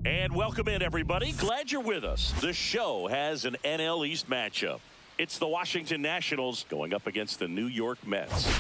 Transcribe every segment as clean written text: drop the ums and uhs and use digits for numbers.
And welcome in, everybody. Glad you're with us. The show has an NL East matchup. It's the Washington Nationals going up against the New York Mets.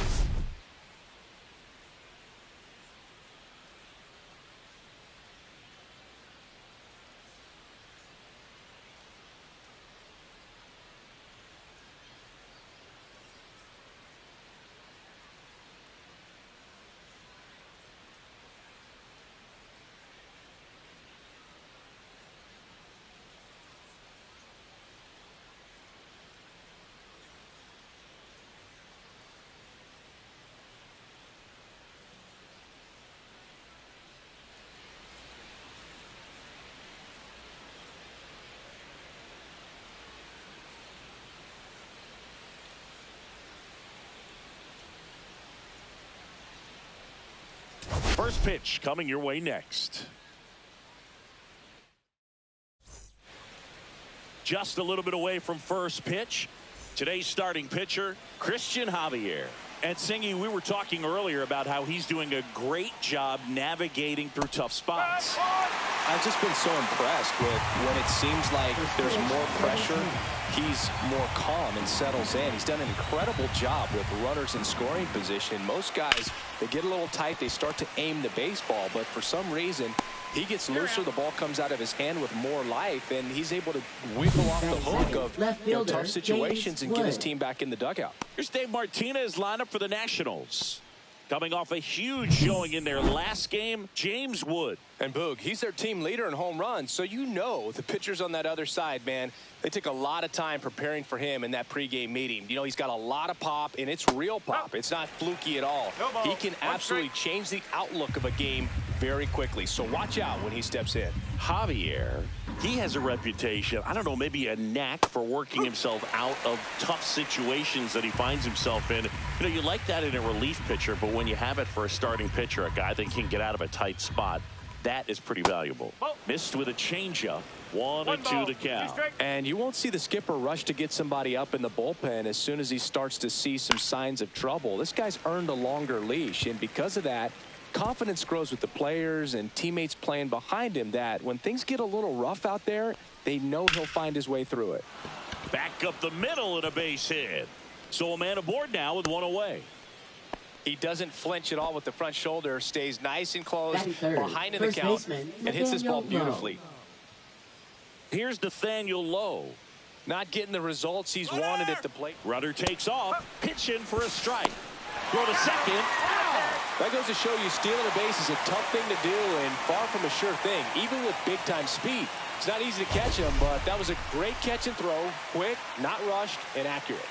First pitch coming your way next. Just a little bit away from first pitch. Today's starting pitcher, Christian Javier. And Singy, we were talking earlier about how he's doing a great job navigating through tough spots. I've just been so impressed with when it seems like there's more pressure, he's more calm and settles in. He's done an incredible job with runners in scoring position. Most guys, they get a little tight, they start to aim the baseball, but for some reason, he gets looser, the ball comes out of his hand with more life, and he's able to wiggle off the hook of tough situations and get his team back in the dugout. Here's Dave Martinez lineup for the Nationals. Coming off a huge showing in their last game, James Wood. And Boog, he's their team leader in home runs, so you know the pitchers on that other side, man, they took a lot of time preparing for him in that pregame meeting. You know, he's got a lot of pop, and it's real pop. It's not fluky at all. He can absolutely change the outlook of a game very quickly, so watch out when he steps in. Javier, he has a reputation, I don't know, maybe a knack for working himself out of tough situations that he finds himself in. You know, you like that in a relief pitcher, but when you have it for a starting pitcher, a guy that can get out of a tight spot, that is pretty valuable. Missed with a changeup. 1-2 to count. And you won't see the skipper rush to get somebody up in the bullpen as soon as he starts to see some signs of trouble. This guy's earned a longer leash, and because of that, confidence grows with the players and teammates playing behind him, that when things get a little rough out there, they know he'll find his way through it. Back up the middle and a base hit. So a man aboard now with one away. He doesn't flinch at all with the front shoulder, stays nice and close behind in the count, and hits this ball beautifully. Here's Nathaniel Lowe. Not getting the results he's wanted at the plate. Runner takes off, pitching for a strike. Throw to second. That goes to show you stealing a base is a tough thing to do and far from a sure thing, even with big-time speed. It's not easy to catch him, but that was a great catch and throw, quick, not rushed, and accurate.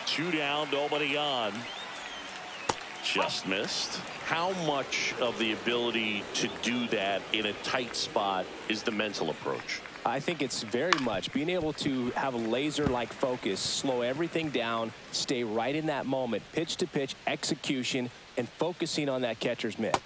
Two down, nobody on. Just missed. How much of the ability to do that in a tight spot is the mental approach? I think it's very much being able to have a laser-like focus, slow everything down, stay right in that moment, pitch to pitch execution, and focusing on that catcher's mitt.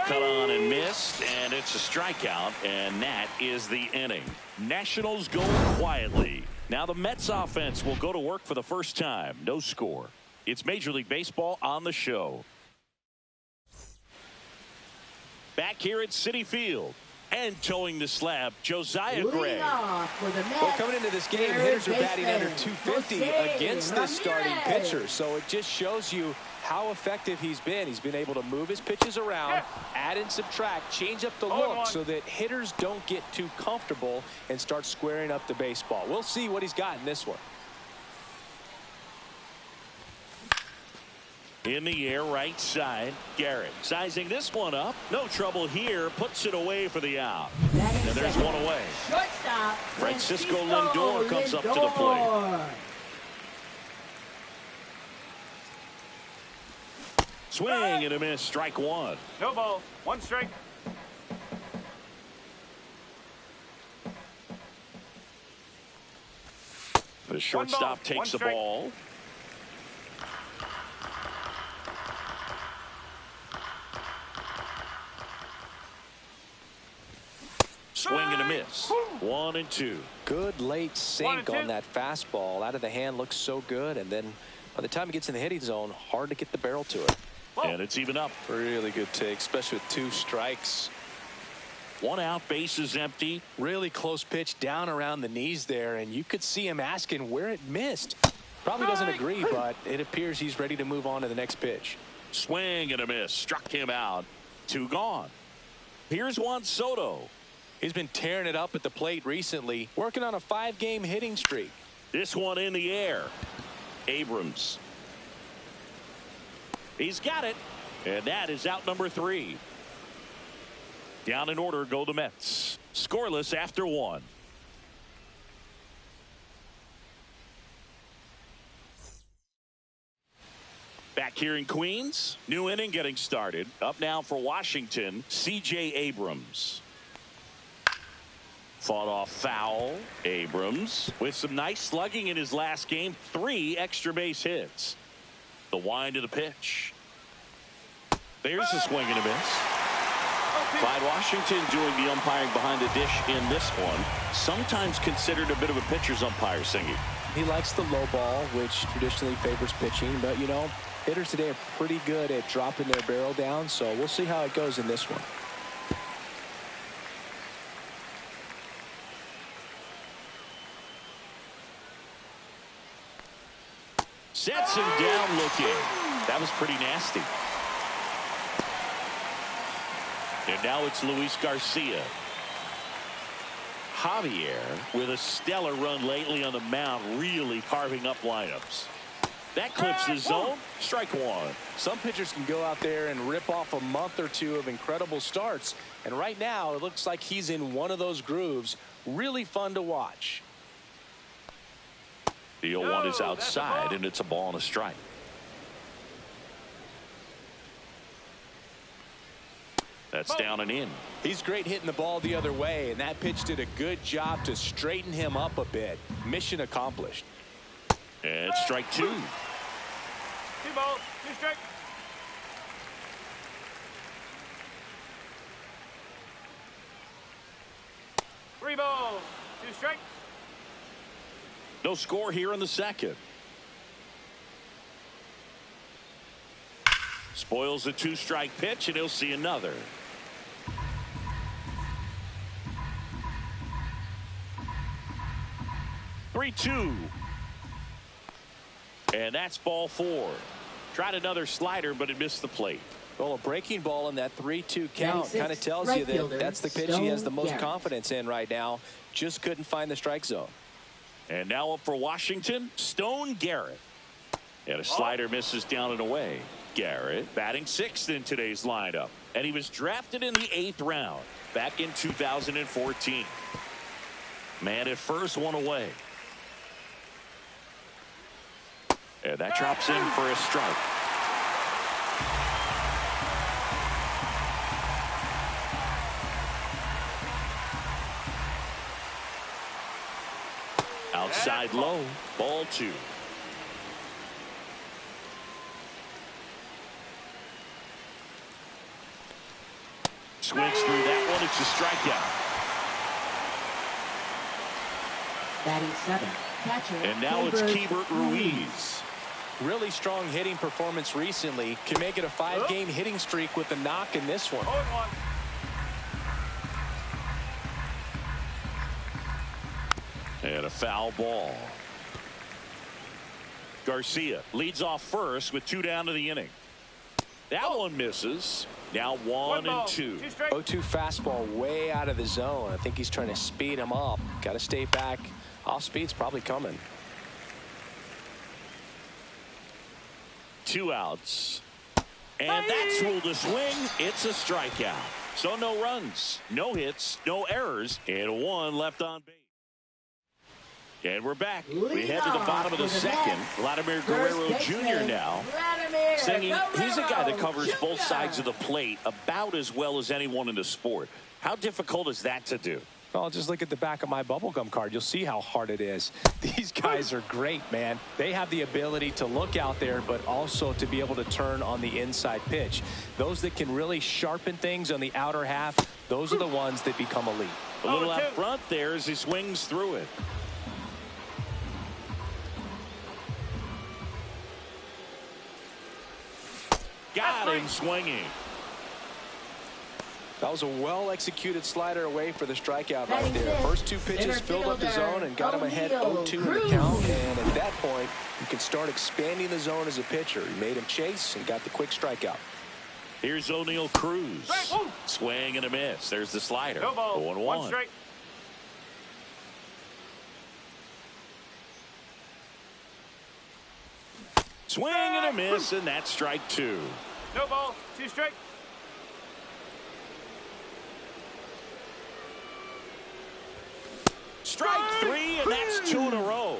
Cut on and missed, and it's a strikeout, and that is the inning. Nationals go quietly. Now the Mets offense will go to work for the first time. No score. It's Major League Baseball on the show. Back here at Citi Field. And towing the slab, Josiah Gray. Well, coming into this game, hitters are batting under 250 against this starting pitcher. So it just shows you how effective he's been. He's been able to move his pitches around, add and subtract, change up the look so that hitters don't get too comfortable and start squaring up the baseball. We'll see what he's got in this one. In the air, right side, Garrett sizing this one up. No trouble here. Puts it away for the out. And there's one away. Francisco Lindor comes up to the plate. Swing and a miss. Strike one. No ball. One strike. The shortstop takes the ball. Swing and a miss. 1-2. Good late sink on that fastball. Out of the hand, looks so good. And then by the time it gets in the hitting zone, hard to get the barrel to it. And it's even up. Really good take, especially with 2 strikes. 1 out, base is empty. Really close pitch down around the knees there, and you could see him asking where it missed. Probably doesn't agree, but it appears he's ready to move on to the next pitch. Swing and a miss. Struck him out. 2 gone. Here's Juan Soto. He's been tearing it up at the plate recently, working on a 5-game hitting streak. This one in the air. Abrams. He's got it. And that is out number 3. Down in order go the Mets. Scoreless after 1. Back here in Queens. New inning getting started. Up now for Washington, C.J. Abrams. Fought off foul. Abrams with some nice slugging in his last game. 3 extra base hits. The wind of the pitch. There's a swing and a miss. Clyde Washington doing the umpiring behind the dish in this one. Sometimes considered a bit of a pitcher's umpire, Singy. He likes the low ball, which traditionally favors pitching. But, you know, hitters today are pretty good at dropping their barrel down. So we'll see how it goes in this one. Sets him down looking. That was pretty nasty. And now it's Luis Garcia. Javier with a stellar run lately on the mound, really carving up lineups. That clips the zone. Strike 1. Some pitchers can go out there and rip off a month or 2 of incredible starts. And right now, it looks like he's in one of those grooves. Really fun to watch. The 0-1 is outside, and it's a ball and a strike. That's down and in. He's great hitting the ball the other way, and that pitch did a good job to straighten him up a bit. Mission accomplished. And strike 2. 2 balls, 2 strikes. Three balls, 2 strikes. No score here in the second. Spoils a 2-strike pitch, and he'll see another. Three-two. And that's ball 4. Tried another slider, but it missed the plate. Well, a breaking ball in that 3-2 count kind of tells you that that's the pitch he has the most confidence in right now. Just couldn't find the strike zone. And now up for Washington, Stone Garrett. And a slider misses down and away. Garrett batting 6th in today's lineup. And he was drafted in the 8th round back in 2014. Man at first, 1 away. And that drops in for a strike. Outside low, ball 2. Swings through that one. It's a strikeout. Batting 7. Catcher. And now it's Keibert Ruiz. Really strong hitting performance recently. Can make it a 5-game hitting streak with the knock in this one. And a foul ball. Garcia leads off first with 2 down to the inning. That one misses. Now 1-2. 0-2 fastball way out of the zone. I think he's trying to speed him up. Got to stay back. Off speed's probably coming. 2 outs. And that's ruled a swing. It's a strikeout. So no runs, no hits, no errors, and 1 left on base. And we're back. We head to the bottom of the second. Vladimir Guerrero Jr. now. Singing, he's a guy that covers both sides of the plate about as well as anyone in the sport. How difficult is that to do? Well, just look at the back of my bubblegum card. You'll see how hard it is. These guys are great, man. They have the ability to look out there, but also to be able to turn on the inside pitch. Those that can really sharpen things on the outer half, those are the ones that become elite. A little out front there as he swings through it. Got him swinging. That was a well-executed slider away for the strikeout right there. First two pitches filled up the zone and got him ahead 0-2 in the count. And at that point, you can start expanding the zone as a pitcher. He made him chase and got the quick strikeout. Here's O'Neal Cruz. Swing and a miss. There's the slider. 0-1. One strike. Swing and a miss, and that's strike 2. No ball. 2 strike. Strike 3, and that's 2 in a row.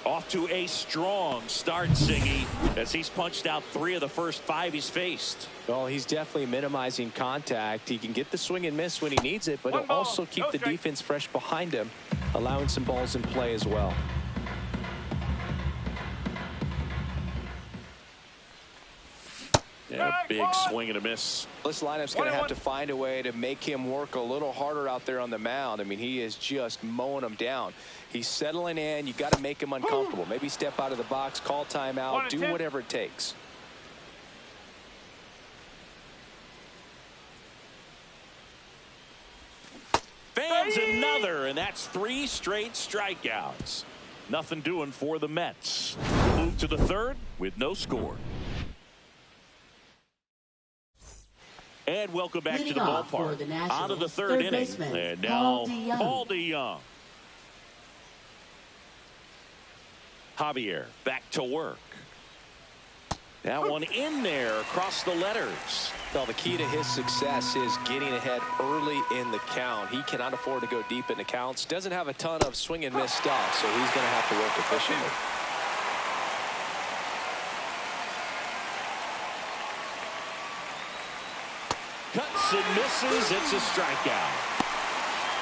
Off to a strong start, Singy, as he's punched out 3 of the first 5 he's faced. Well, he's definitely minimizing contact. He can get the swing and miss when he needs it, but he'll also keep the defense fresh behind him, allowing some balls in play as well. Yeah, big swing and a miss. This lineup's going to have to find a way to make him work a little harder out there on the mound. I mean, he is just mowing them down. He's settling in. You got to make him uncomfortable. Maybe step out of the box, call timeout, do whatever it takes. Fans another, and that's 3 straight strikeouts. Nothing doing for the Mets. Move to the 3rd with no score. And welcome back to the ballpark. On to the 3rd inning. And now Paul DeYoung. Javier back to work. That one in there across the letters. Well, the key to his success is getting ahead early in the count. He cannot afford to go deep in the counts. Doesn't have a ton of swing and miss stuff, so he's going to have to work efficiently. Cuts and misses. It's a strikeout.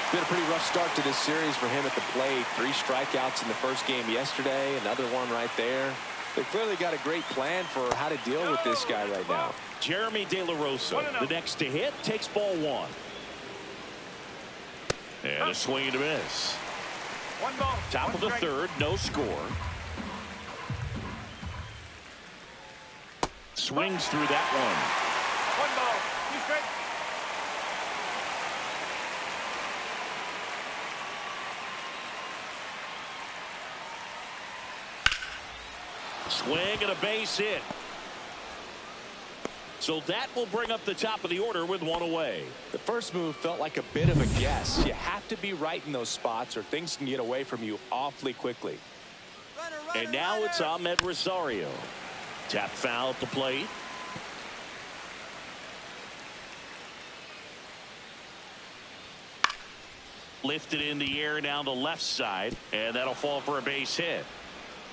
It's been a pretty rough start to this series for him at the plate. 3 strikeouts in the first game yesterday. Another one right there. They've clearly got a great plan for how to deal with this guy right now. Jeremy De La Rosa, the next to hit, takes ball 1. And a swing and a miss. 1 ball. Top of the 3rd, no score. Swings through that one. 1 ball. 2 strike. Swing and a base hit. So that will bring up the top of the order with 1 away. The first move felt like a bit of a guess. You have to be right in those spots or things can get away from you awfully quickly. And now it's Ahmed Rosario. Tap foul at the plate. Lifted in the air down the left side, and that'll fall for a base hit.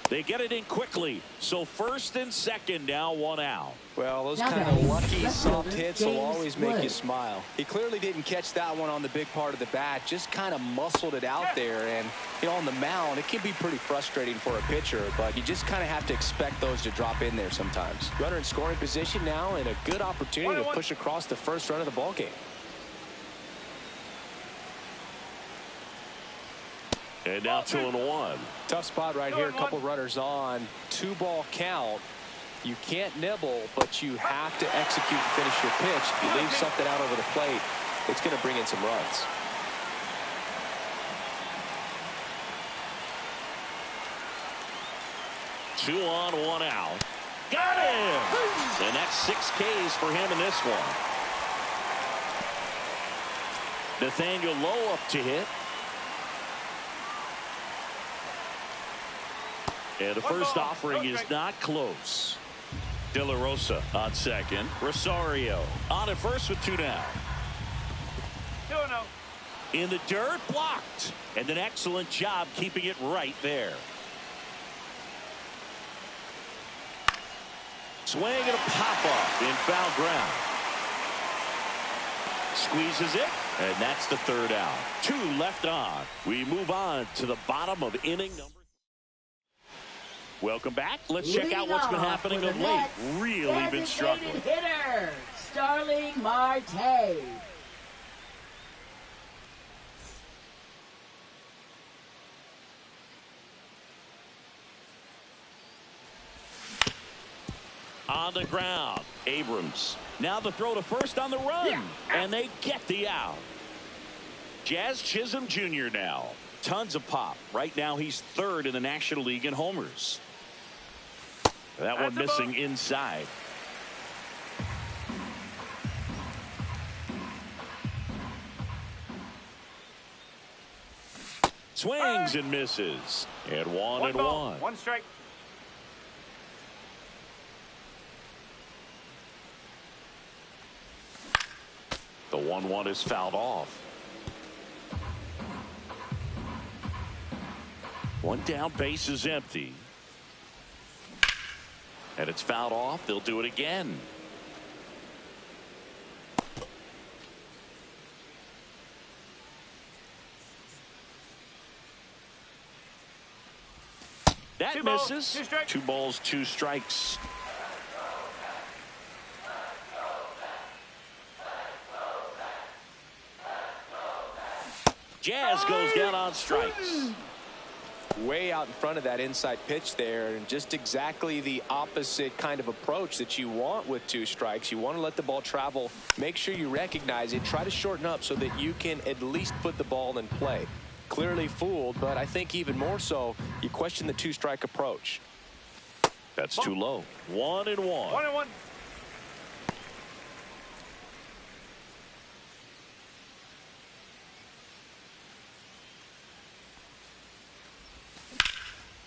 They get it in quickly, so 1st and 2nd now 1 out. Well, those kind of lucky soft hits will always make you smile. He clearly didn't catch that one on the big part of the bat, just kind of muscled it out there. And, you know, on the mound, it can be pretty frustrating for a pitcher, but you just kind of have to expect those to drop in there sometimes. Runner in scoring position now, and a good opportunity to push across the first run of the ball game. And now 2-1. Tough spot right here. A couple runners on. 2-ball count. You can't nibble, but you have to execute and finish your pitch. If you leave something out over the plate, it's going to bring in some runs. Two on, 1 out. Got him! And that's 6 Ks for him in this one. Nathaniel Lowe up to hit. And the first offering is not close. De La Rosa on second. Rosario on at first with 2 down. 2-0. In the dirt, blocked. And an excellent job keeping it right there. Swing and a pop-up in foul ground. Squeezes it, and that's the third out. 2 left on. We move on to the bottom of inning number. Welcome back. Let's check out what's been happening of late. Really been struggling. Hitter, Starling Marte. On the ground, Abrams. Now the throw to first on the run, and they get the out. Jazz Chisholm Jr. now. Tons of pop. Right now he's 3rd in the National League in homers. That one missing inside. Swings and misses. And 1 ball, 1. 1 strike. The 1-1 is fouled off. 1 down, base is empty. And it's fouled off. They'll do it again. That 2 balls, misses. 2 strikes. 2 balls, 2 strikes. Jazz goes down on strikes. Way out in front of that inside pitch there, and just exactly the opposite kind of approach that you want with 2 strikes. You want to let the ball travel, make sure you recognize it, try to shorten up so that you can at least put the ball in play. Clearly fooled, but I think even more so, you question the 2-strike approach. That's too low. 1 1. 1 1.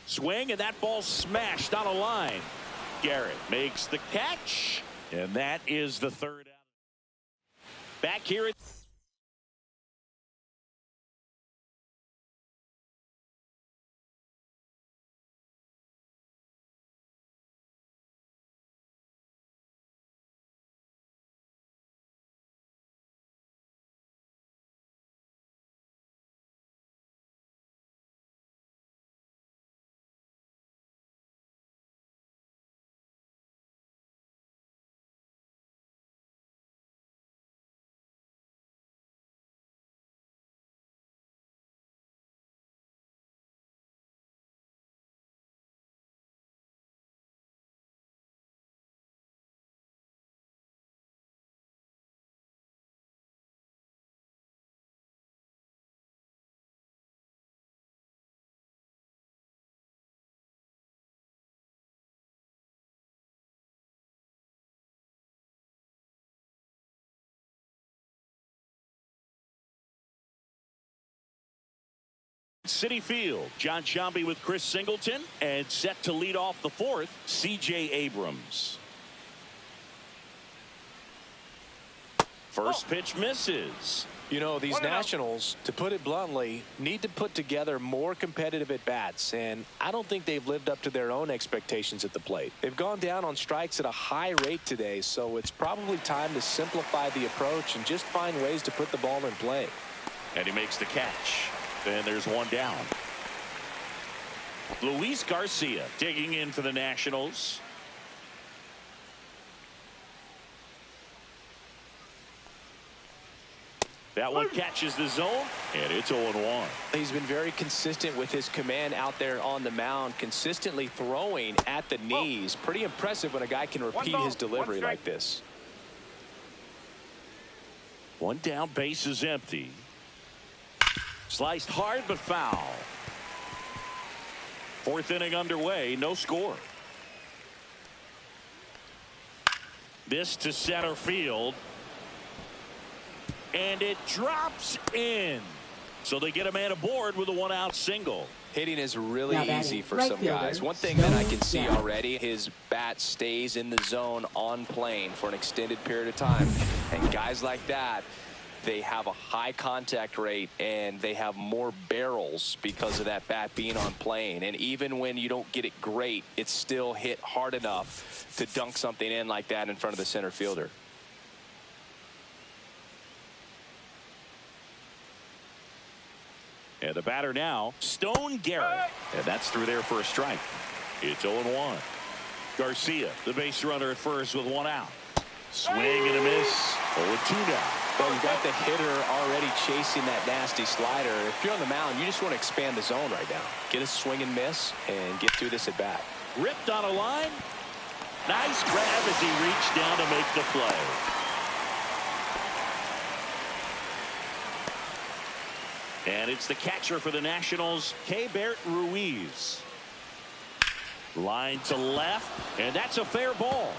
Swing, and that ball smashed on a line. Garrett makes the catch, and that is the 3rd out. Back here at City Field, John Sciambi with Chris Singleton, and set to lead off the 4th, C.J. Abrams. First pitch misses. You know, these Nationals, to put it bluntly, need to put together more competitive at-bats, and I don't think they've lived up to their own expectations at the plate. They've gone down on strikes at a high rate today, so it's probably time to simplify the approach and just find ways to put the ball in play. And he makes the catch. And there's 1 down. Luis Garcia digging in for the Nationals. That one catches the zone, and it's 0-1. He's been very consistent with his command out there on the mound, consistently throwing at the knees. Pretty impressive when a guy can repeat his delivery like this. 1 down, base is empty. Sliced hard but foul. 4th inning underway, no score. This to center field. And it drops in. So they get a man aboard with a 1-out single. Hitting is really easy for some guys. One thing that I can see already, his bat stays in the zone on plane for an extended period of time. And guys like that, they have a high contact rate and they have more barrels because of that bat being on plane. And even when you don't get it great, it's still hit hard enough to dunk something in like that in front of the center fielder. And the batter now, Stone Garrett. And that's through there for a strike. It's 0-1. Garcia, the base runner at first with one out. Swing and a miss. 0-2 now. Well, you've got the hitter already chasing that nasty slider. If you're on the mound, you just want to expand the zone right now. Get a swing and miss and get through this at bat. Ripped on a line. Nice grab as he reached down to make the play. And it's the catcher for the Nationals, Keibert Ruiz. Line to left, and that's a fair ball.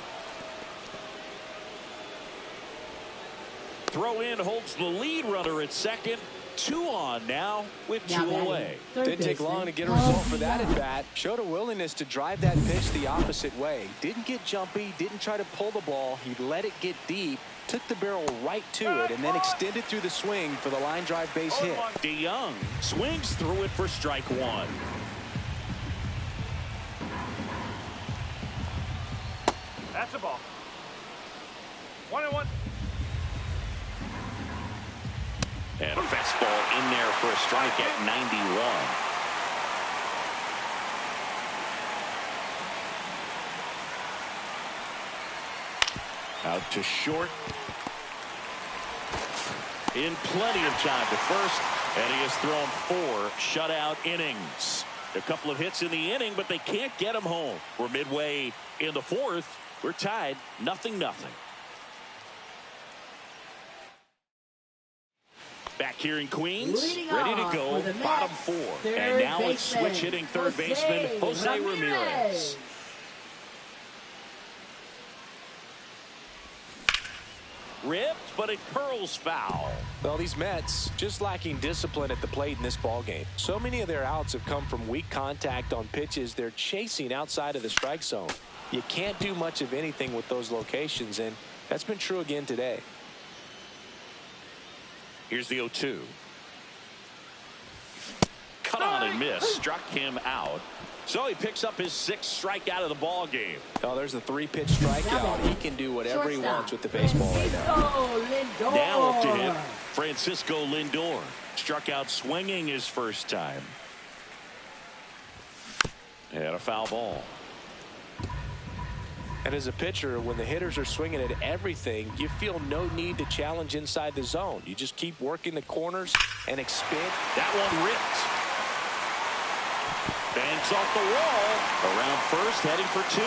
Throw in holds the lead runner at second. 2 on now with 2 away. Didn't take long to get a result for that at bat. Showed a willingness to drive that pitch the opposite way. Didn't get jumpy, didn't try to pull the ball. He let it get deep, took the barrel right to it, and then extended through the swing for the line drive base hit. DeYoung swings through it for strike 1. That's a ball. 1-1. And a fastball in there for a strike at 91. Out to short. In plenty of time to first, and he has thrown 4 shutout innings. A couple of hits in the inning, but they can't get him home. We're midway in the 4th. We're tied 0-0. Back here in Queens, ready to go, bottom 4. And now it's switch hitting third baseman Jose Ramirez. Ripped, but it curls foul. Well, these Mets just lacking discipline at the plate in this ballgame. So many of their outs have come from weak contact on pitches they're chasing outside of the strike zone. You can't do much of anything with those locations, and that's been true again today. Here's the 0-2. Cut on and miss. Struck him out. So he picks up his 6th strikeout of the ball game. Oh, there's a 3-pitch strikeout. He can do whatever he wants with the baseball right now. Now up to hit Francisco Lindor. Struck out swinging his first time. And a foul ball. And as a pitcher, when the hitters are swinging at everything, you feel no need to challenge inside the zone. You just keep working the corners and expand. That one ripped. Bangs off the wall. Around first, heading for 2.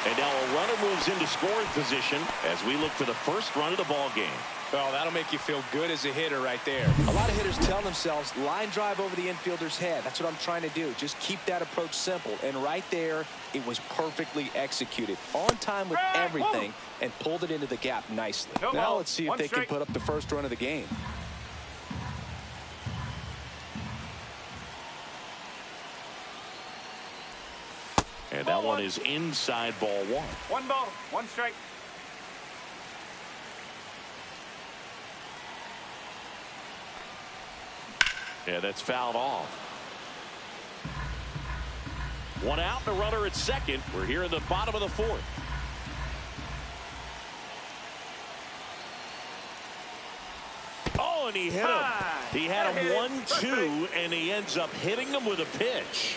And now a runner moves into scoring position as we look for the first run of the ball game. Well, that'll make you feel good as a hitter right there. A lot of hitters tell themselves, line drive over the infielder's head. That's what I'm trying to do. Just keep that approach simple. And right there, it was perfectly executed. On time with everything and pulled it into the gap nicely. Now let's see if they can put up the first run of the game. And that one is inside ball 1. 1 ball, 1 strike. Yeah, that's fouled off. 1 out, the runner at second. We're here in the bottom of the 4th. Oh, and he hit him. He had him 1-2, and he ends up hitting him with a pitch.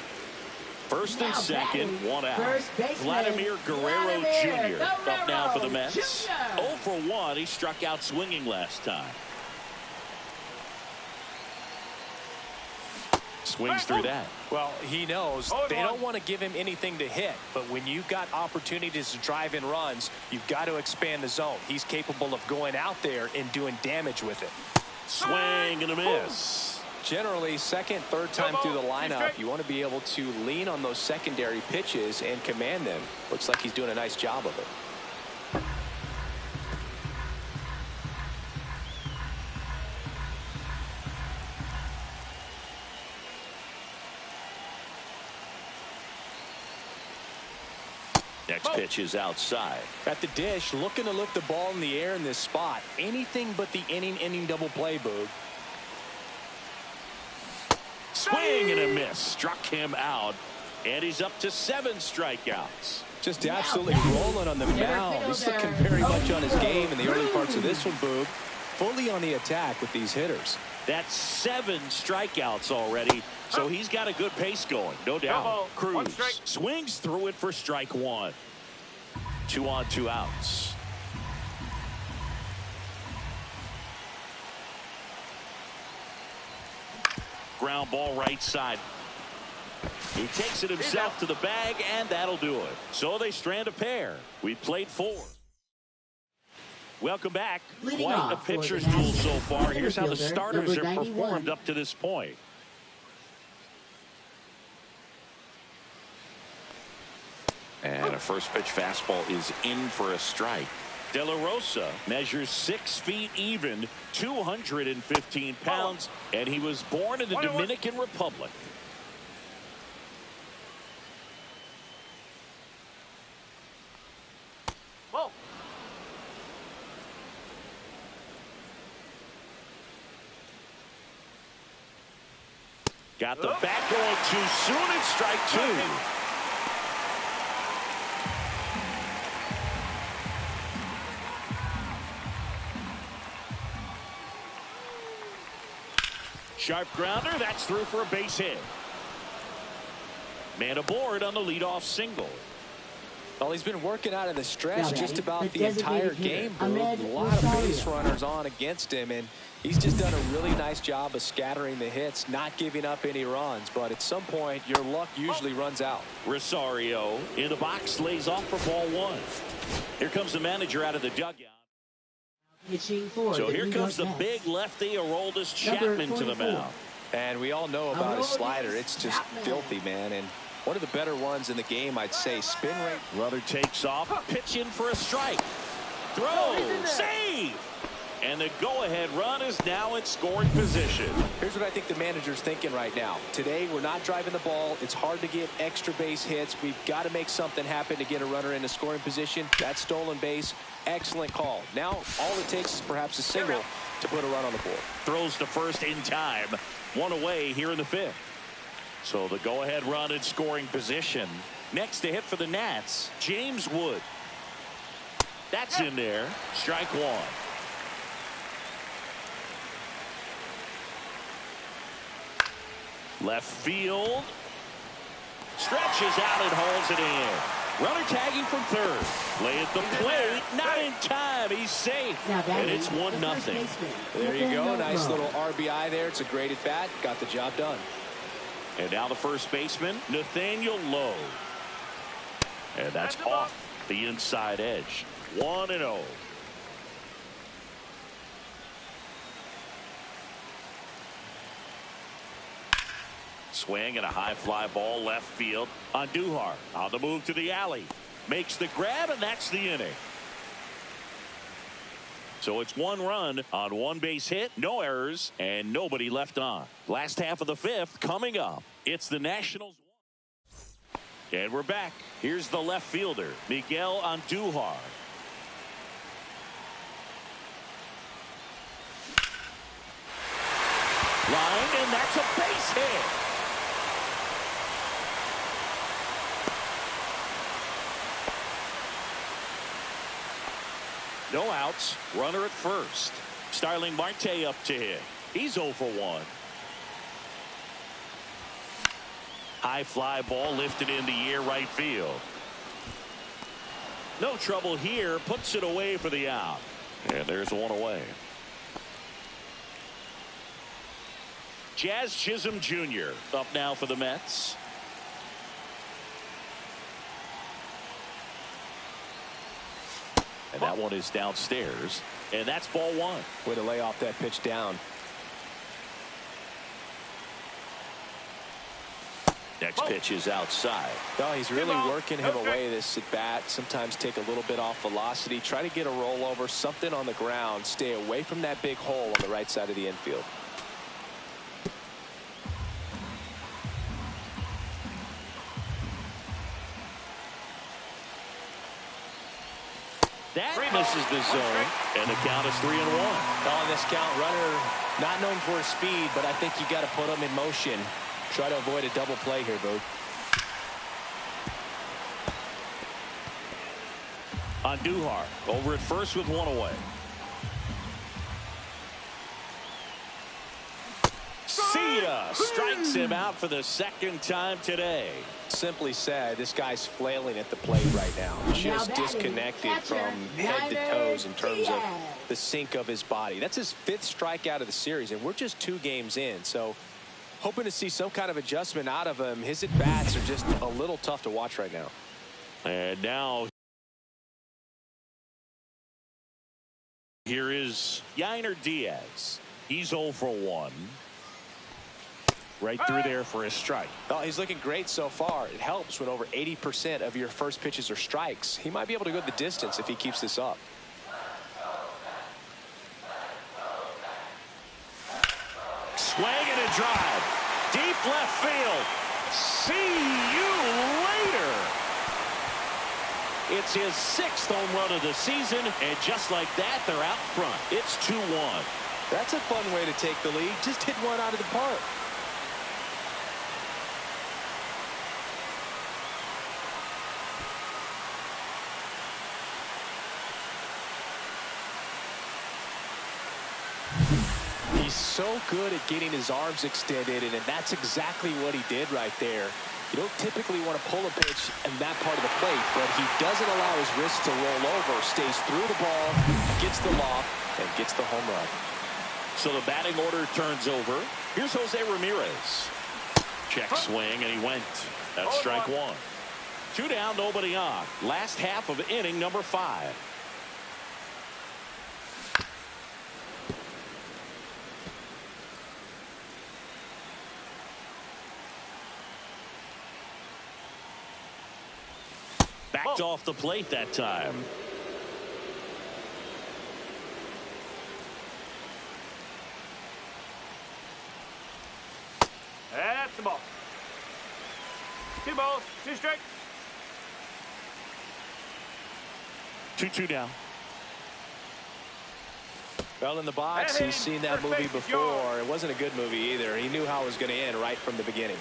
First and second, 1 out. Vladimir Guerrero Jr. up now for the Mets. 0 for 1. He struck out swinging last time. Swings through that. Well, he knows they don't want to give him anything to hit, but when you've got opportunities to drive in runs, you've got to expand the zone. He's capable of going out there and doing damage with it. Swing and a miss. Generally, second, third time through the lineup, you want to be able to lean on those secondary pitches and command them. Looks like he's doing a nice job of it. Next pitch is outside. At the dish, looking to lift the ball in the air in this spot. Anything but the inning double play, Boog. Swing and a miss. Struck him out. And he's up to 7 strikeouts. Just absolutely rolling on the mound. He's looking very much on his game in the early parts of this one, Boog. Fully on the attack with these hitters. That's 7 strikeouts already. So he's got a good pace going, no doubt. Cruz swings through it for strike 1. 2 on, 2 outs. Ground ball right side. He takes it himself to the bag, and that'll do it. So they strand a pair. We played 4. Welcome back. Quite a pitcher's duel so far. Here's how the starters have performed up to this point. And a first pitch fastball is in for a strike. De La Rosa measures 6 feet even, 215 pounds, and he was born in the Dominican Republic. Whoa. Got the bat going too soon. It's strike 2. Sharp grounder. That's through for a base hit. Man aboard on the leadoff single. Well, he's been working out of the stretch just about the entire game. A lot of base runners on against him, and he's just done a really nice job of scattering the hits, not giving up any runs. But at some point, your luck usually runs out. Rosario in the box, lays off for ball 1. Here comes the manager out of the dugout. So here comes the big lefty, Aroldis Chapman, to the mound. And we all know about his slider. It's just filthy, man. And one of the better ones in the game, I'd say. Spin rate. Runner takes off. Pitch in for a strike. Throw. Save. And the go-ahead run is now in scoring position. Here's what I think the manager's thinking right now. Today, we're not driving the ball. It's hard to get extra base hits. We've got to make something happen to get a runner into scoring position. That stolen base, excellent call. Now, all it takes is perhaps a single to put a run on the board. Throws to first in time. 1 away here in the 5th. So the go-ahead run in scoring position. Next to hit for the Nats, James Wood. That's in there. Strike 1. Left field. Stretches out and hauls it in. Runner tagging from third. Lay at the plate. Not in time. He's safe. And it's 1-0. There you go. Nice little RBI there. It's a great at bat. Got the job done. And now the first baseman, Nathaniel Lowe. And that's off the inside edge. 1-0. Swing and a high fly ball left field. Andujar on the move to the alley. Makes the grab, and that's the inning. So it's 1 run on 1 base hit, no errors, and nobody left on. Last half of the 5th coming up. It's the Nationals. And we're back. Here's the left fielder, Miguel Andujar. Line, and that's a base hit. No outs. Runner at first. Starling Marte up to hit. He's 0 for 1. High fly ball lifted in the air right field. No trouble here. Puts it away for the out. And there's 1 away. Jazz Chisholm Jr. up now for the Mets. And that one is downstairs. And that's ball 1. Way to lay off that pitch down. Next pitch is outside. No, he's really working him away this at bat. Sometimes take a little bit off velocity. Try to get a rollover, something on the ground. Stay away from that big hole on the right side of the infield. That Three misses balls, the one zone, strike. and the count is 3-1. On this count, runner not known for his speed, but I think you got to put him in motion. Try to avoid a double play here, Booth. On Duhar, over at first with one away. See ya! Strikes him out for the second time today. Simply said, this guy's flailing at the plate right now. Just disconnected from head to toes in terms of the sink of his body. That's his 5th strikeout of the series, and we're just 2 games in. So hoping to see some kind of adjustment out of him. His at-bats are just a little tough to watch right now. And now here is Yainer Diaz. He's 0 for 1. Right through there for a strike. Oh, he's looking great so far. It helps when over 80% of your first pitches are strikes. He might be able to go the distance if he keeps this up. Swing and a drive. Deep left field. See you later. It's his 6th home run of the season, and just like that, they're out front. It's 2-1. That's a fun way to take the lead. Just hit one out of the park. He's so good at getting his arms extended, and that's exactly what he did right there. You don't typically want to pull a pitch in that part of the plate, but he doesn't allow his wrist to roll over, stays through the ball, gets the loft, and gets the home run. So the batting order turns over. Here's Jose Ramirez. Check swing, and he went. That's strike 1. 2 down, nobody on. Last half of inning number 5. Backed off the plate that time. That's the ball. 2 balls, 2 strikes. 2-2 down. Well, in the box, he's seen that movie before. It wasn't a good movie either. He knew how it was going to end right from the beginning.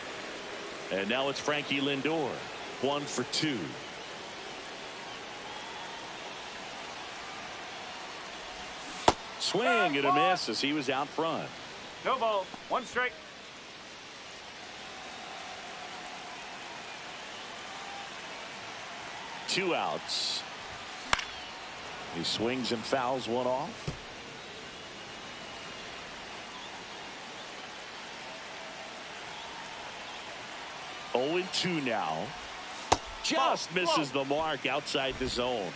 And now it's Frankie Lindor. 1 for 2. Swing and a miss as he was out front. No ball, 1 strike. Two outs. He swings and fouls one off. Oh, 0-2 now. Just misses the mark outside the zone.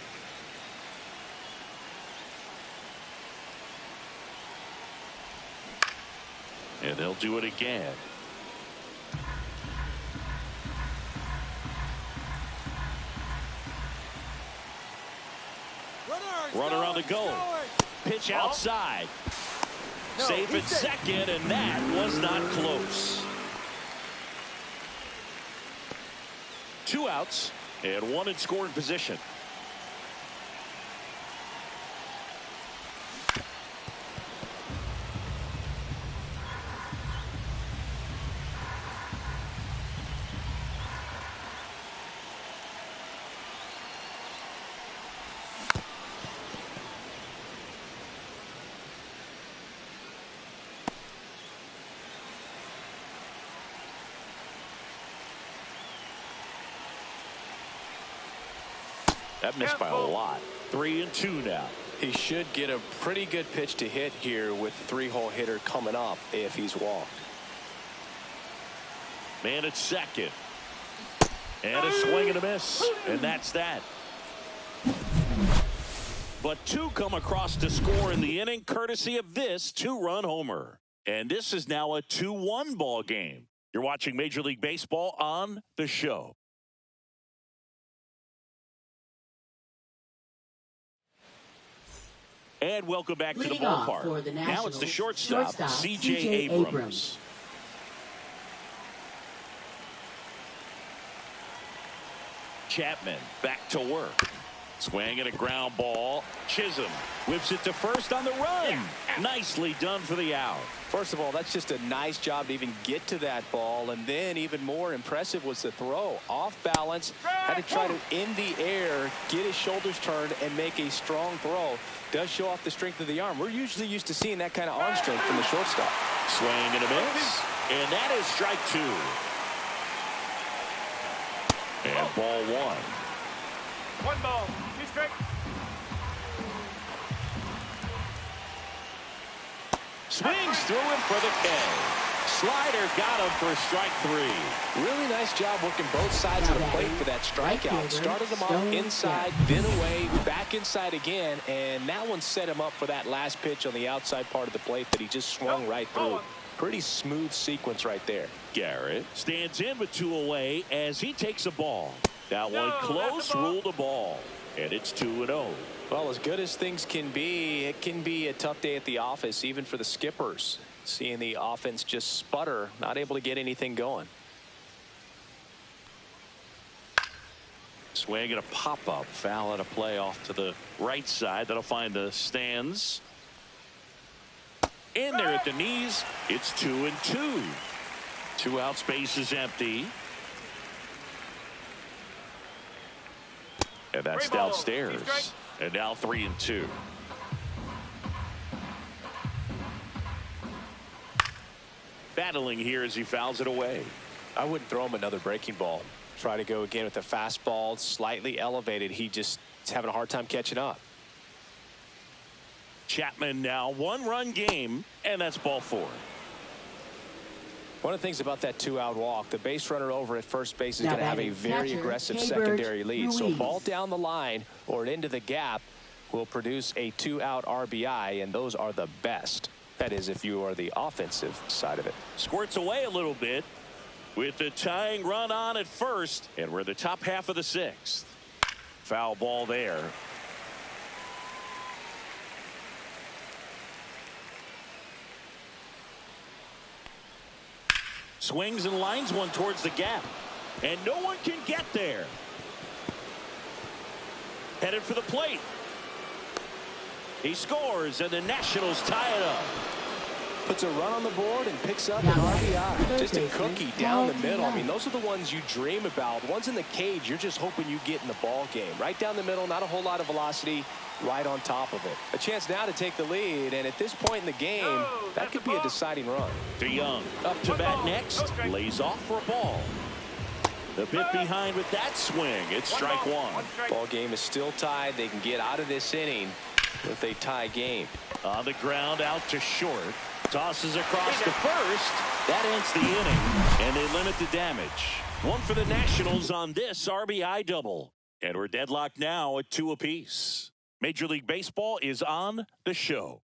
And they'll do it again. Runner on the go. Pitch outside. Safe at second, and that was not close. 2 outs and 1 in scoring position. That missed by a lot. 3-2 now. He should get a pretty good pitch to hit here with the 3-hole hitter coming up if he's walked. Man at second. And a swing and a miss. And that's that. But 2 come across to score in the inning, courtesy of this 2-run homer. And this is now a 2-1 ball game. You're watching Major League Baseball on The Show. And welcome back to the ballpark. Now it's the shortstop, C.J. Abrams. Chapman back to work. Swing and a ground ball. Chisholm whips it to first on the run. Nicely done for the out. First of all, that's just a nice job to even get to that ball. And then even more impressive was the throw. Off balance, had to try to, in the air, get his shoulders turned and make a strong throw. Does show off the strength of the arm. We're usually used to seeing that kind of arm strength from the shortstop. Swing and a miss. And that is strike 2. And ball 1. 1 ball, 2 strikes. Swings through him for the K. Slider got him for strike 3. Really nice job working both sides of the plate for that strikeout. Started him off inside, then away, back inside again, and that one set him up for that last pitch on the outside part of the plate that he just swung right through. Pretty smooth sequence right there. Garrett stands in with 2 away as he takes a ball. That one close, ruled a ball, and it's 2-0. Well, as good as things can be, it can be a tough day at the office, even for the skippers. Seeing the offense just sputter, not able to get anything going. Swing and a pop-up. Foul at a play off to the right side. That'll find the stands. In there at the knees. It's 2-2. 2 out, space is empty. And that's downstairs. And now 3-2. Battling here as he fouls it away. I wouldn't throw him another breaking ball. Try to go again with the fastball, slightly elevated. He just is having a hard time catching up. Chapman now 1-run game, and that's ball 4. One of the things about that 2-out walk, the base runner over at first base is going to have a very aggressive secondary lead. So a ball down the line or into the gap will produce a 2-out RBI, and those are the best. That is, if you are the offensive side of it. Squirts away a little bit with the tying run on at first, and we're in the top half of the 6th. Foul ball there. Swings and lines one towards the gap, and no one can get there. Headed for the plate. He scores, and the Nationals tie it up. Puts a run on the board and picks up an RBI. Just a cookie down the middle. I mean, those are the ones you dream about. Ones in the cage, you're just hoping you get in the ball game. Right down the middle, not a whole lot of velocity, right on top of it. A chance now to take the lead, and at this point in the game, that could be a deciding run. DeYoung up to bat next, lays off for a ball. The bit behind with that swing. It's strike 1. Ball game is still tied. They can get out of this inning with a tie game. On the ground, out to short. Tosses across to first. That ends the inning, and they limit the damage. 1 for the Nationals on this RBI double. And we're deadlocked now at 2 apiece. Major League Baseball is on the show.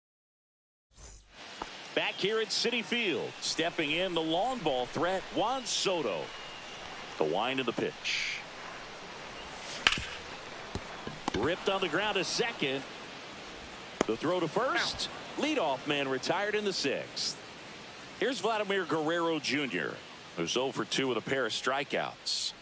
Back here at Citi Field, stepping in the long ball threat, Juan Soto. The wind of the pitch. Ripped on the ground to second. The throw to first. Leadoff man retired in the 6th. Here's Vladimir Guerrero Jr., who's 0 for 2 with a pair of strikeouts.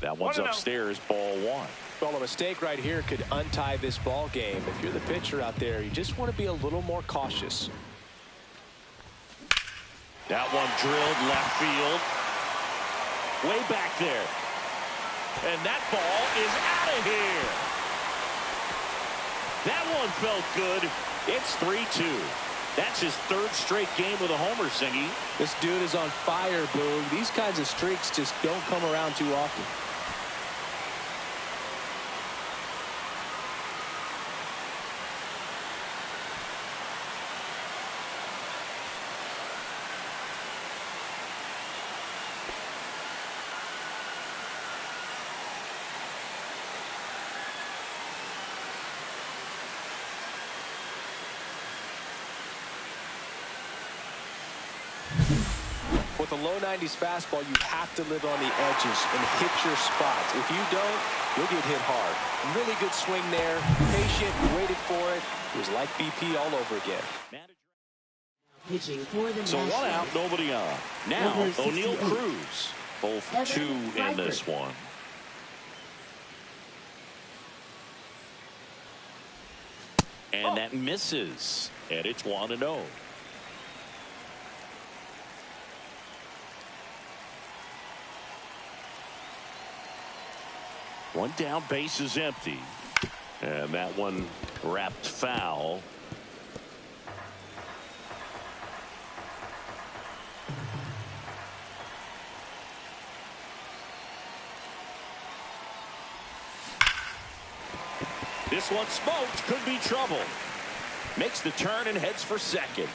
That one's upstairs, ball 1. Well, a mistake right here could untie this ball game. If you're the pitcher out there, you just want to be a little more cautious. That one drilled left field. Way back there. And that ball is out of here. That one felt good. It's 3-2. That's his 3rd straight game with a homer, Singy. This dude is on fire, Boog. These kinds of streaks just don't come around too often. With a low 90s fastball, you have to live on the edges and hit your spots. If you don't, you'll get hit hard. Really good swing there. Patient, waited for it. It was like BP all over again. Pitching for the So 1 out, nobody on. Now, O'Neal Cruz. 0 for 2 in this one. And that misses. And it's 1-0. One down, base is empty. And that one wrapped foul. This one smoked, could be trouble. Makes the turn and heads for second.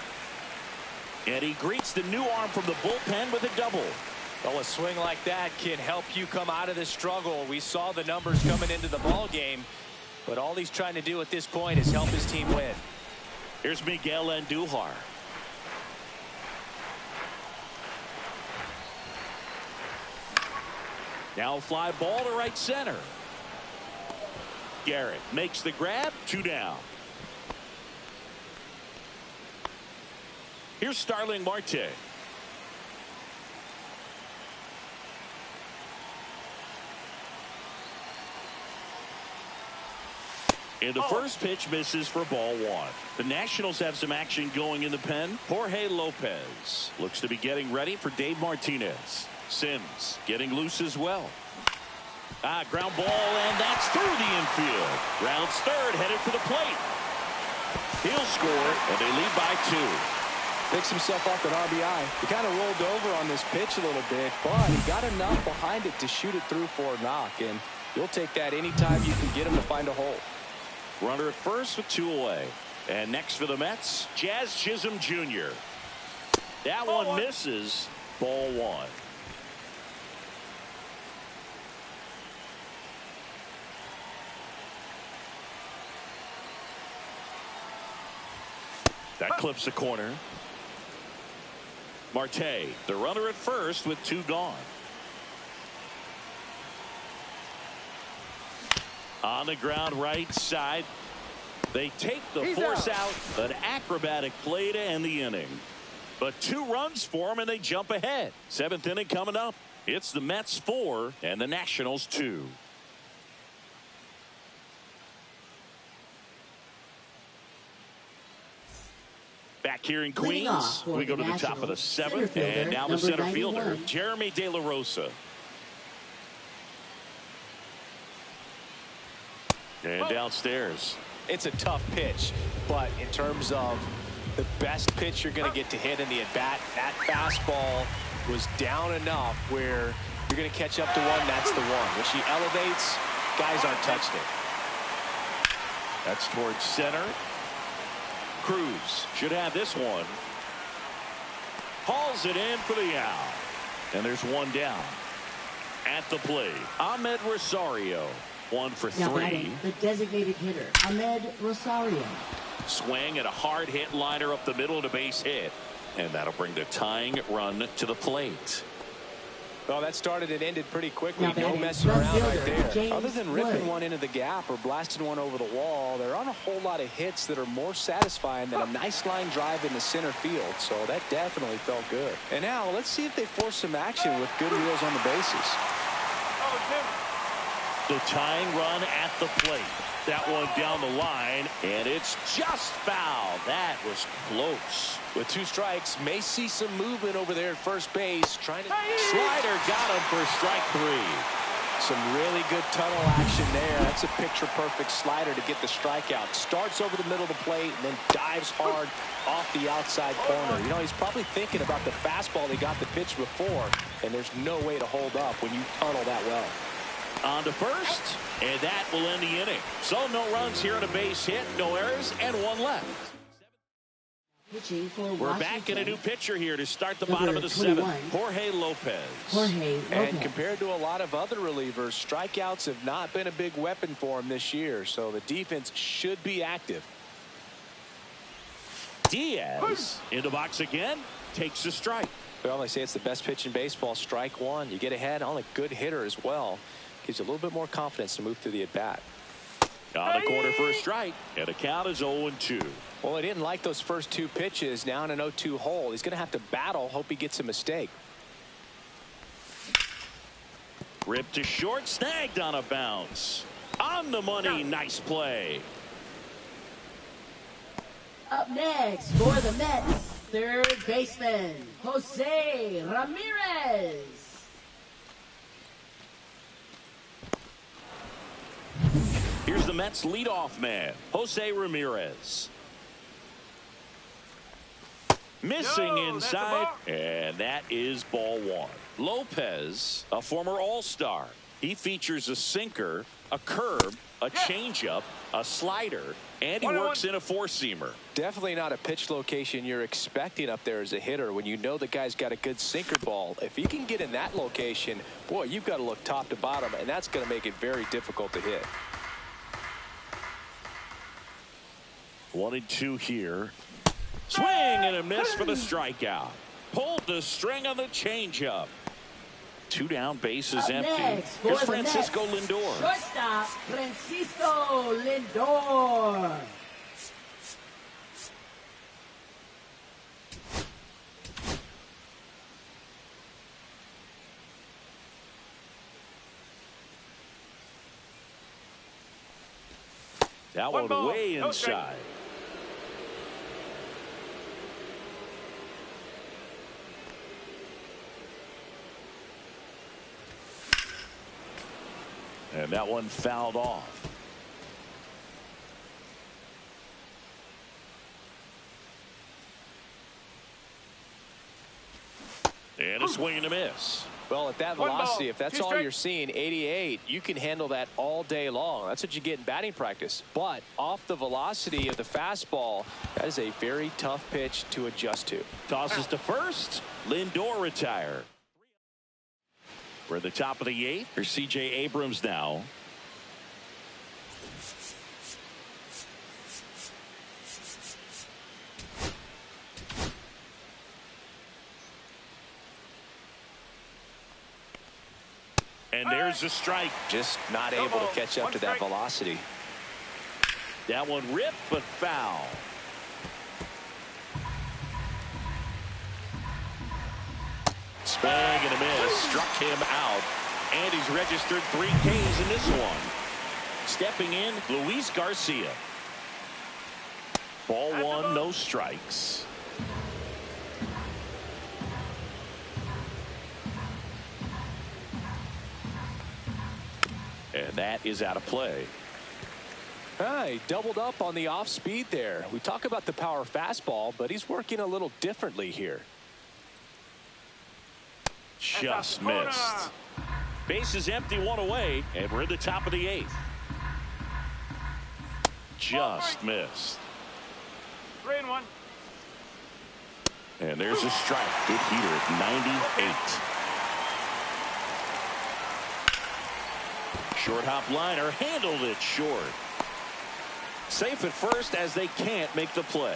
And he greets the new arm from the bullpen with a double. Well, a swing like that can help you come out of this struggle. We saw the numbers coming into the ball game, but all he's trying to do at this point is help his team win. Here's Miguel Andujar. Now a fly ball to right center. Garrett makes the grab, 2 down. Here's Starling Marte. And the first pitch misses for ball 1. The Nationals have some action going in the pen. Jorge Lopez looks to be getting ready for Dave Martinez. Sims getting loose as well. Ground ball, and that's through the infield. Rounds third, headed for the plate. He'll score, and they lead by 2. Picks himself up an RBI. He kind of rolled over on this pitch a little bit, but he got enough behind it to shoot it through for a knock, and you'll take that anytime you can get him to find a hole. Runner at first with 2 away. And next for the Mets, Jazz Chisholm Jr. That one misses. Ball 1. That clips the corner. Marte, the runner at first with 2 gone. On the ground right side. They take the force out. An acrobatic play to end the inning. But 2 runs for them and they jump ahead. 7th inning coming up. It's the Mets 4 and the Nationals 2. Back here in Queens, we go to the top of the 7th, and now the center fielder, Jeremy De La Rosa. And downstairs. It's a tough pitch, but in terms of the best pitch you're going to get to hit in the at-bat, that fastball was down enough where you're going to catch up to one. That's the one. When she elevates, guys aren't touching it. That's towards center. Cruz should have this one. Hauls it in for the out. And there's 1 down. At the plate, Ahmed Rosario. 1 for 3. Now batting, the designated hitter, Ahmed Rosario. Swing and a hard hit liner up the middle to base hit. And that'll bring the tying run to the plate. Well, that started and ended pretty quickly. Now No batting, messing left around right fielder, there. James Other than ripping Wood. one into the gap or blasting one over the wall, there aren't a whole lot of hits that are more satisfying than a nice line drive in the center field. So that definitely felt good. And now let's see if they force some action with good wheels on the bases. The tying run at the plate. That one down the line, and it's just foul. That was close. With 2 strikes, may see some movement over there at first base. Trying to Slider got him for strike 3. some really good tunnel action there. That's a picture-perfect slider to get the strikeout. Starts over the middle of the plate and then dives hard off the outside corner. You know, he's probably thinking about the fastball he got the pitch before, and there's no way to hold up when you tunnel that well. On to first, and that will end the inning. So no runs here on a base hit, no errors, and 1 left. We're back in a new pitcher here to start the bottom of the 7th. Jorge Lopez. And compared to a lot of other relievers, strikeouts have not been a big weapon for him this year, so the defense should be active. Diaz in the box again, takes a strike. Well, they say it's the best pitch in baseball, strike 1. You get ahead on a good hitter as well. Gives you a little bit more confidence to move through the at-bat. On the corner for a strike, and the count is 0-2. Well, he didn't like those first 2 pitches. Now in an 0-2 hole, he's going to have to battle. Hope he gets a mistake. Ripped to short, snagged on a bounce. On the money, nice play. Up next for the Mets, third baseman, Jose Ramirez. Here's the Mets leadoff man, Jose Ramirez. Missing inside, and that is ball one. Lopez, a former All-Star. He features a sinker, a curve, a changeup, a slider, and he works in a four-seamer. Definitely not a pitch location you're expecting up there as a hitter when you know the guy's got a good sinker ball. If he can get in that location, boy, you've got to look top to bottom, and that's going to make it very difficult to hit. 1-2 here. Swing and a miss for the strikeout. Pulled the string on the changeup. 2 down, bases empty. Here's Francisco Lindor. Shortstop, Francisco Lindor. That one way inside. And that one fouled off. And a swing and a miss. Well, at that velocity, if that's all you're seeing, 88, you can handle that all day long. That's what you get in batting practice. But off the velocity of the fastball, that is a very tough pitch to adjust to. Tosses to first. Lindor retired. We're at the top of the 8th. Here's C.J. Abrams now. And there's a strike. Just not able to catch up to that velocity. That one ripped, but foul. Swing and a miss. Struck him out. And he's registered 3 Ks in this one. Stepping in, Luis Garcia. Ball 1, no strikes. And that is out of play. He doubled up on the off speed there. We talk about the power fastball, but he's working a little differently here. Just missed. Base is empty, 1 away, and we're in the top of the 8th. Just missed. 3-1. And there's a strike. Good heater at 98. Short hop liner, handled it short. Safe at first as they can't make the play.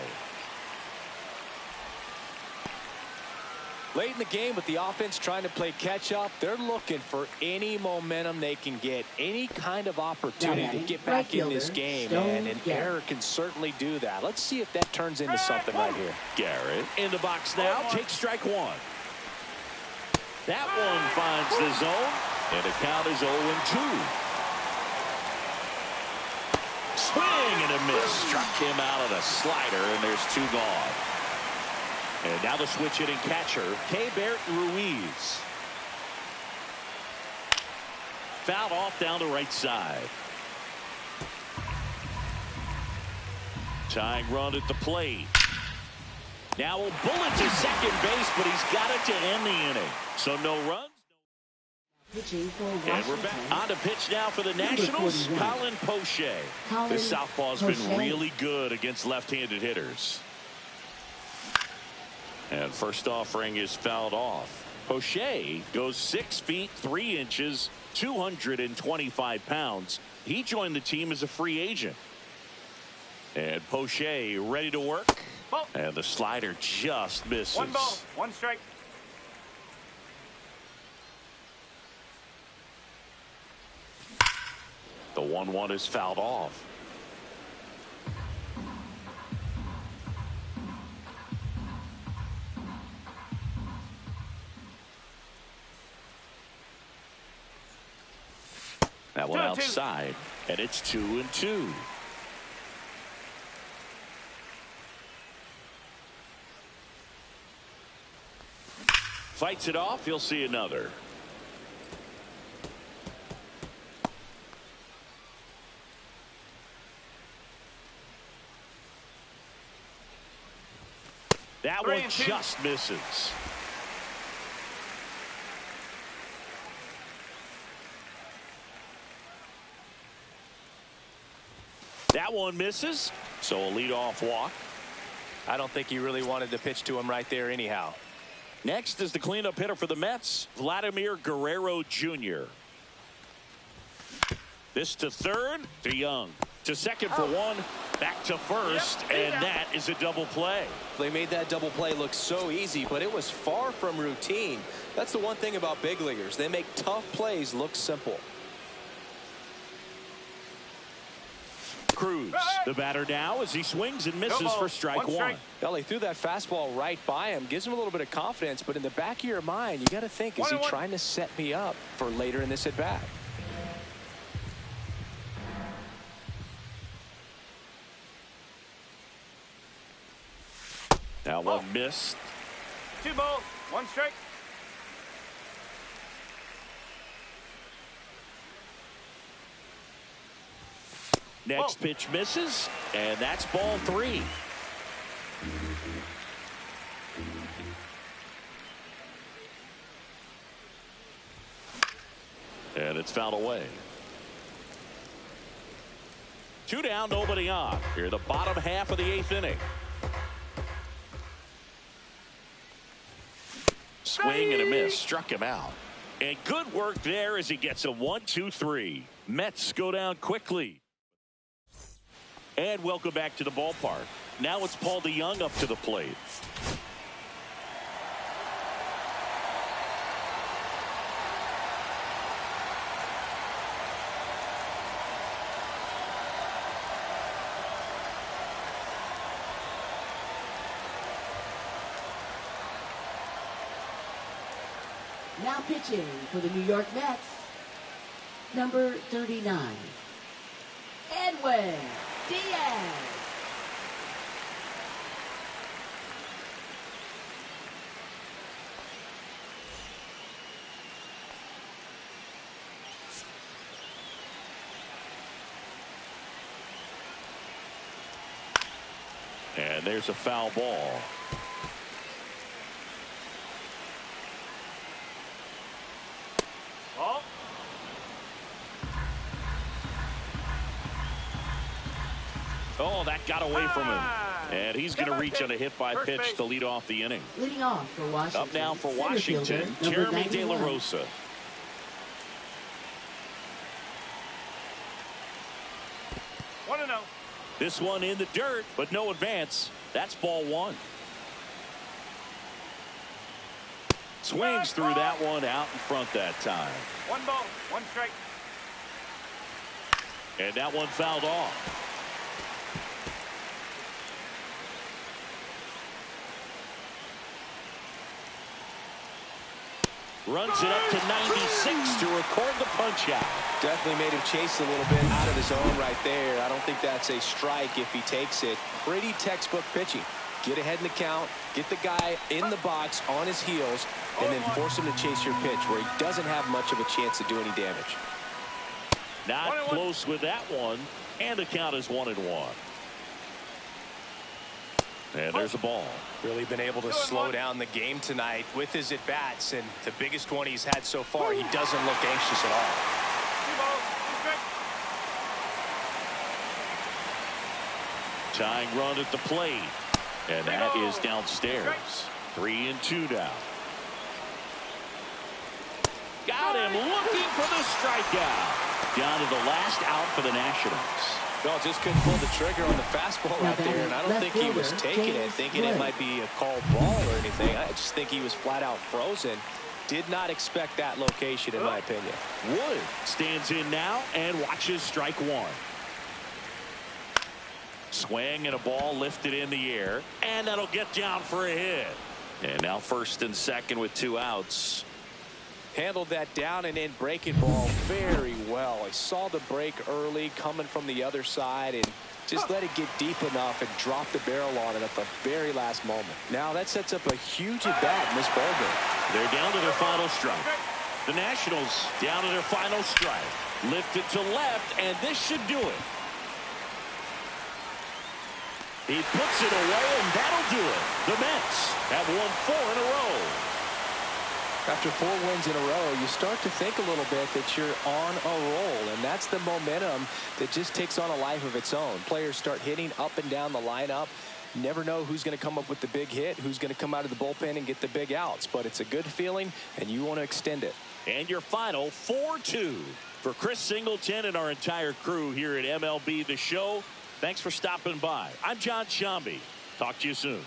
Late in the game with the offense trying to play catch up, they're looking for any momentum they can get, any kind of opportunity to get back in this game, and an error can certainly do that. Let's see if that turns into something right here. Garrett in the box now, takes strike 1. That one finds the zone, and the count is 0-2. Swing and a miss. Struck him out of the slider, and there's 2 gone. And now the switch hitting catcher, Keibert Ruiz. Fouled off down the right side. Tying run at the plate. Now a bullet to second base, but he's got it to end the inning. So no runs. And we're back on the pitch now for the Nationals, Colin Poche. This southpaw's been really good against left-handed hitters. And first offering is fouled off. Poche goes 6 feet 3 inches, 225 pounds. He joined the team as a free agent. And Poche ready to work. And the slider just misses. 1 ball, 1 strike. The 1-1 is fouled off. That one outside, and it's 2-2. fights it off. He'll see another. That one just misses. That one misses, so a leadoff walk. I don't think he really wanted to pitch to him right there anyhow. Next is the cleanup hitter for the Mets, Vladimir Guerrero Jr. This to third, to Young. To second for one, back to first, and that is a double play. They made that double play look so easy, but it was far from routine. That's the one thing about big leaguers. They make tough plays look simple. Cruz, the batter now as he swings and misses for strike one. Well, he threw that fastball right by him. Gives him a little bit of confidence, but in the back of your mind, you got to think, is he trying to set me up for later in this at-bat? Now one missed. 2 balls, 1 strike. Next pitch misses, and that's ball 3. And it's fouled away. 2 down, nobody on. Here, the bottom half of the 8th inning. Swing and a miss, struck him out. And good work there as he gets a 1-2-3. Mets go down quickly. And welcome back to the ballpark. Now it's Paul DeJong up to the plate. Now pitching for the New York Mets, number 39, Edwin Diaz. And there's a foul ball. Oh, that got away from him. And he's going to reach on a hit-by-pitch to lead off the inning. Leading off for Washington. Up now for Washington, Jeremy De La Rosa. This one in the dirt, but no advance. That's ball 1. Swings through that one out in front that time. 1 ball, 1 strike. And that one fouled off. Runs it up to 96 to record the punch out. Definitely made him chase a little bit out of the zone right there. I don't think that's a strike if he takes it. Pretty textbook pitching. Get ahead in the count, get the guy in the box on his heels, and then force him to chase your pitch where he doesn't have much of a chance to do any damage. Not close with that one, and the count is 1-1. And there's a ball. Really been able to slow down the game tonight with his at-bats, and the biggest one he's had so far, he doesn't look anxious at all. 2 balls, 2 strike. Tying run at the plate. And that is downstairs. 3-2 now. Got him looking for the strikeout. Down to the last out for the Nationals. No, just couldn't pull the trigger on the fastball right there, and I don't think he was taking it, thinking it might be a called ball or anything. I just think he was flat out frozen. Did not expect that location, in my opinion. Wood stands in now and watches strike 1. Swing and a ball lifted in the air, and that'll get down for a hit. And now first and second with 2 outs. Handled that down and in breaking ball very well. I saw the break early coming from the other side and Just let it get deep enough and drop the barrel on it at the very last moment. Now that sets up a huge at-bat in this ballgame. They're down to their final strike. The Nationals down to their final strike. Lifted to left, and this should do it. He puts it away, and that'll do it. The Mets have won 4 in a row. After 4 wins in a row, you start to think a little bit that you're on a roll, and that's the momentum that just takes on a life of its own. Players start hitting up and down the lineup. You never know who's going to come up with the big hit, who's going to come out of the bullpen and get the big outs, but it's a good feeling, and you want to extend it. And your final 4-2 for Chris Singleton and our entire crew here at MLB The Show. Thanks for stopping by. I'm John Shambi. Talk to you soon.